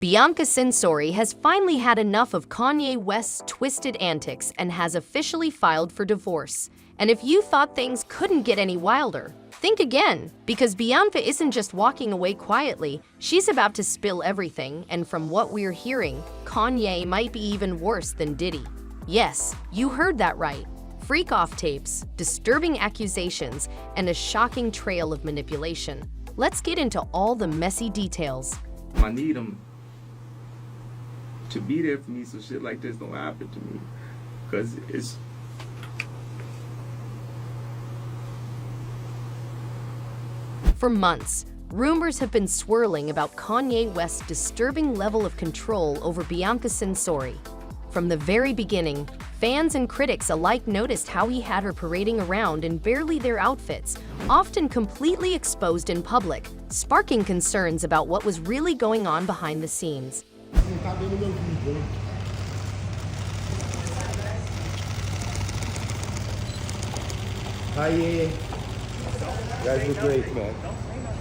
Bianca Censori has finally had enough of Kanye West's twisted antics and has officially filed for divorce. And if you thought things couldn't get any wilder, think again, because Bianca isn't just walking away quietly, she's about to spill everything, and from what we're hearing, Kanye might be even worse than Diddy. Yes, you heard that right. Freak-off tapes, disturbing accusations, and a shocking trail of manipulation. Let's get into all the messy details. I need him to be there for me so shit like this don't happen to me. Because it's... For months, rumors have been swirling about Kanye West's disturbing level of control over Bianca Censori. From the very beginning, fans and critics alike noticed how he had her parading around in barely their outfits, often completely exposed in public, sparking concerns about what was really going on behind the scenes. Hi, you guys are great, man.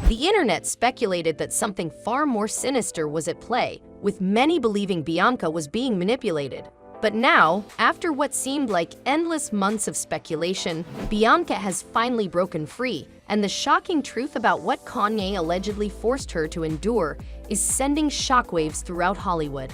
The internet speculated that something far more sinister was at play, with many believing Bianca was being manipulated. But now, after what seemed like endless months of speculation, Bianca has finally broken free, and the shocking truth about what Kanye allegedly forced her to endure is sending shockwaves throughout Hollywood.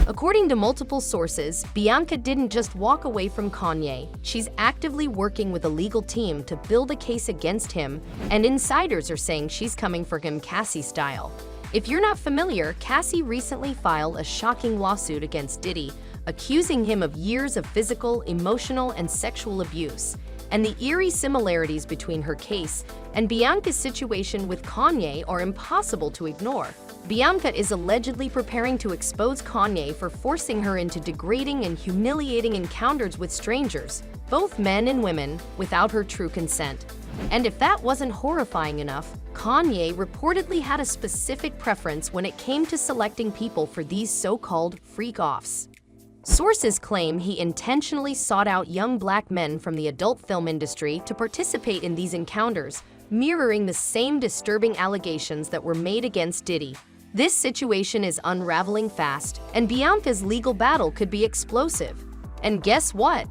According to multiple sources, Bianca didn't just walk away from Kanye. She's actively working with a legal team to build a case against him, and insiders are saying she's coming for him Cassie style. If you're not familiar, Cassie recently filed a shocking lawsuit against Diddy, accusing him of years of physical, emotional, and sexual abuse. And the eerie similarities between her case and Bianca's situation with Kanye are impossible to ignore. Bianca is allegedly preparing to expose Kanye for forcing her into degrading and humiliating encounters with strangers, both men and women, without her true consent. And if that wasn't horrifying enough, Kanye reportedly had a specific preference when it came to selecting people for these so-called freak-offs. Sources claim he intentionally sought out young black men from the adult film industry to participate in these encounters, mirroring the same disturbing allegations that were made against Diddy. This situation is unraveling fast, and Bianca's legal battle could be explosive. And guess what?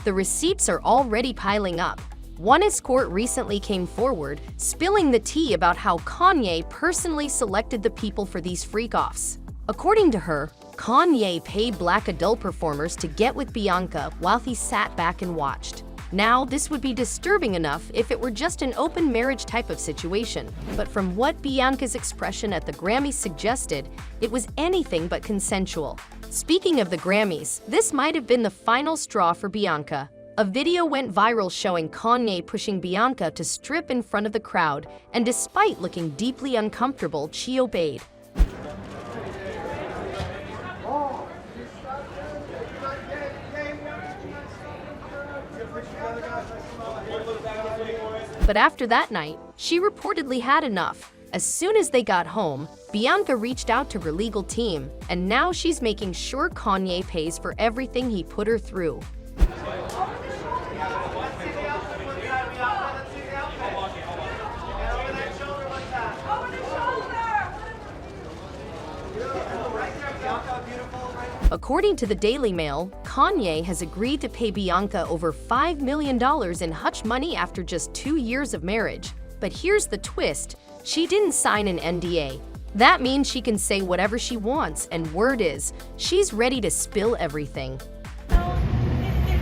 The receipts are already piling up. One escort recently came forward, spilling the tea about how Kanye personally selected the people for these freak-offs. According to her, Kanye paid black adult performers to get with Bianca while he sat back and watched. Now, this would be disturbing enough if it were just an open marriage type of situation, but from what Bianca's expression at the Grammys suggested, it was anything but consensual. Speaking of the Grammys, this might have been the final straw for Bianca. A video went viral showing Kanye pushing Bianca to strip in front of the crowd, and despite looking deeply uncomfortable, she obeyed. But after that night, she reportedly had enough. As soon as they got home, Bianca reached out to her legal team, and now she's making sure Kanye pays for everything he put her through. According to the Daily Mail, Kanye has agreed to pay Bianca over $5 million in hush money after just 2 years of marriage. But here's the twist: she didn't sign an NDA. That means she can say whatever she wants, and word is, she's ready to spill everything. No, it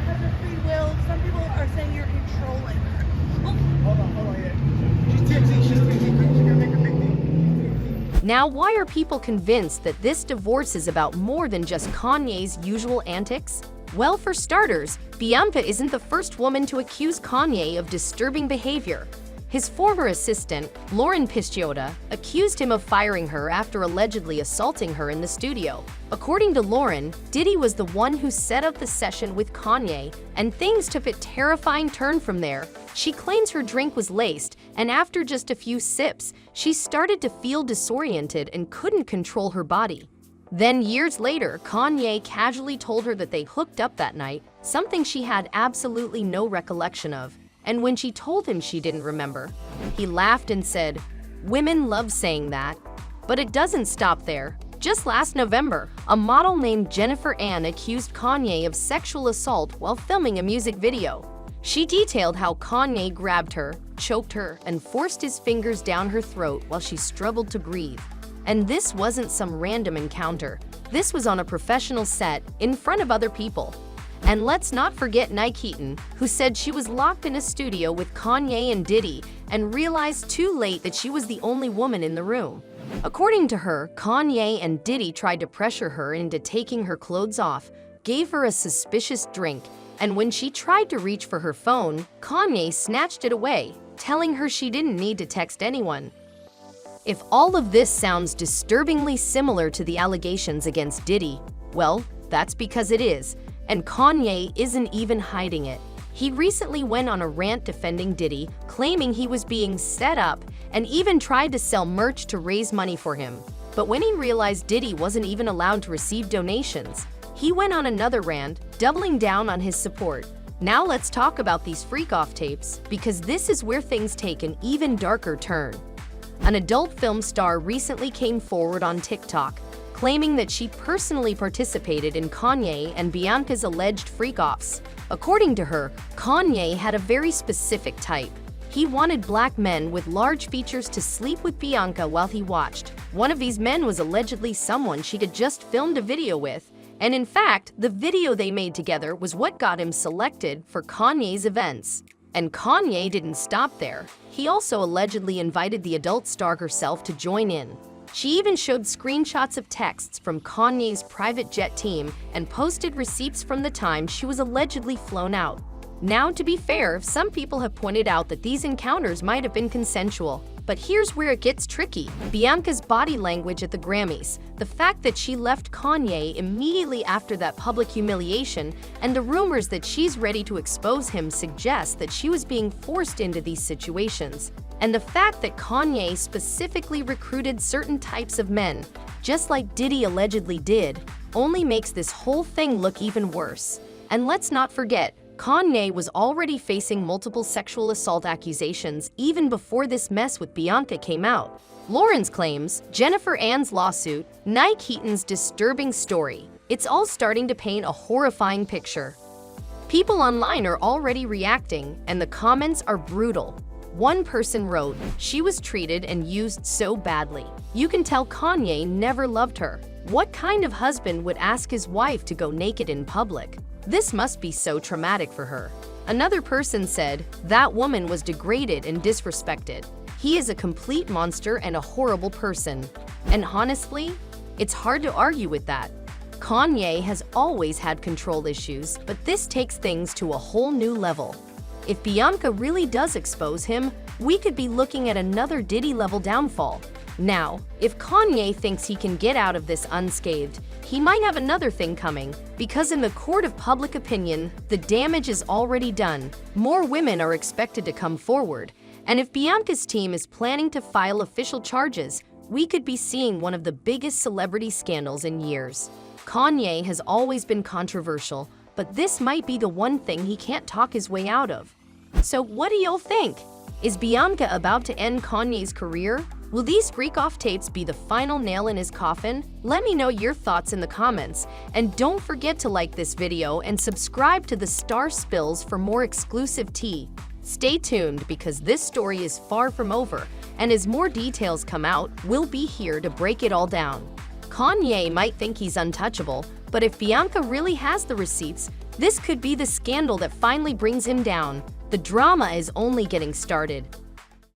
has a free will. Some people are saying you're controlling her. Hold on, yeah. She's tipsy, she's gonna make a big deal. Now, why are people convinced that this divorce is about more than just Kanye's usual antics? Well, for starters, Bianca isn't the first woman to accuse Kanye of disturbing behavior. His former assistant, Lauren Pisciotta, accused him of firing her after allegedly assaulting her in the studio. According to Lauren, Diddy was the one who set up the session with Kanye, and things took a terrifying turn from there. She claims her drink was laced, and after just a few sips, she started to feel disoriented and couldn't control her body. Then years later, Kanye casually told her that they hooked up that night, something she had absolutely no recollection of. And when she told him she didn't remember, he laughed and said, "Women love saying that." But it doesn't stop there. Just last November, a model named Jennifer Ann accused Kanye of sexual assault while filming a music video. She detailed how Kanye grabbed her, choked her, and forced his fingers down her throat while she struggled to breathe. And this wasn't some random encounter. This was on a professional set, in front of other people. And let's not forget Nike Heaton, who said she was locked in a studio with Kanye and Diddy and realized too late that she was the only woman in the room. According to her, Kanye and Diddy tried to pressure her into taking her clothes off, gave her a suspicious drink, and when she tried to reach for her phone, Kanye snatched it away, telling her she didn't need to text anyone. If all of this sounds disturbingly similar to the allegations against Diddy, well, that's because it is, and Kanye isn't even hiding it. He recently went on a rant defending Diddy, claiming he was being set up and even tried to sell merch to raise money for him. But when he realized Diddy wasn't even allowed to receive donations, he went on another rant, doubling down on his support. Now let's talk about these freak-off tapes, because this is where things take an even darker turn. An adult film star recently came forward on TikTok, claiming that she personally participated in Kanye and Bianca's alleged freak-offs. According to her, Kanye had a very specific type. He wanted black men with large features to sleep with Bianca while he watched. One of these men was allegedly someone she had just filmed a video with, and in fact, the video they made together was what got him selected for Kanye's events. And Kanye didn't stop there. He also allegedly invited the adult star herself to join in. She even showed screenshots of texts from Kanye's private jet team and posted receipts from the time she was allegedly flown out. Now, to be fair, some people have pointed out that these encounters might have been consensual. But here's where it gets tricky. Bianca's body language at the Grammys, the fact that she left Kanye immediately after that public humiliation, and the rumors that she's ready to expose him suggest that she was being forced into these situations. And the fact that Kanye specifically recruited certain types of men, just like Diddy allegedly did, only makes this whole thing look even worse. And let's not forget, Kanye was already facing multiple sexual assault accusations even before this mess with Bianca came out. Lauren's claims, Jennifer Ann's lawsuit, Nike Heaton's disturbing story. It's all starting to paint a horrifying picture. People online are already reacting, and the comments are brutal. One person wrote, "She was treated and used so badly. You can tell Kanye never loved her. What kind of husband would ask his wife to go naked in public? This must be so traumatic for her." Another person said, "That woman was degraded and disrespected. He is a complete monster and a horrible person." And honestly, it's hard to argue with that. Kanye has always had control issues, but this takes things to a whole new level. If Bianca really does expose him, we could be looking at another Diddy-level downfall. Now, if Kanye thinks he can get out of this unscathed, he might have another thing coming, because in the court of public opinion, the damage is already done. More women are expected to come forward, and if Bianca's team is planning to file official charges, we could be seeing one of the biggest celebrity scandals in years. Kanye has always been controversial, but this might be the one thing he can't talk his way out of. So what do y'all think? Is Bianca about to end Kanye's career? Will these freak-off tapes be the final nail in his coffin? Let me know your thoughts in the comments. And don't forget to like this video and subscribe to the Star Spills for more exclusive tea. Stay tuned because this story is far from over, and as more details come out, we'll be here to break it all down. Kanye might think he's untouchable, but if Bianca really has the receipts, this could be the scandal that finally brings him down. The drama is only getting started.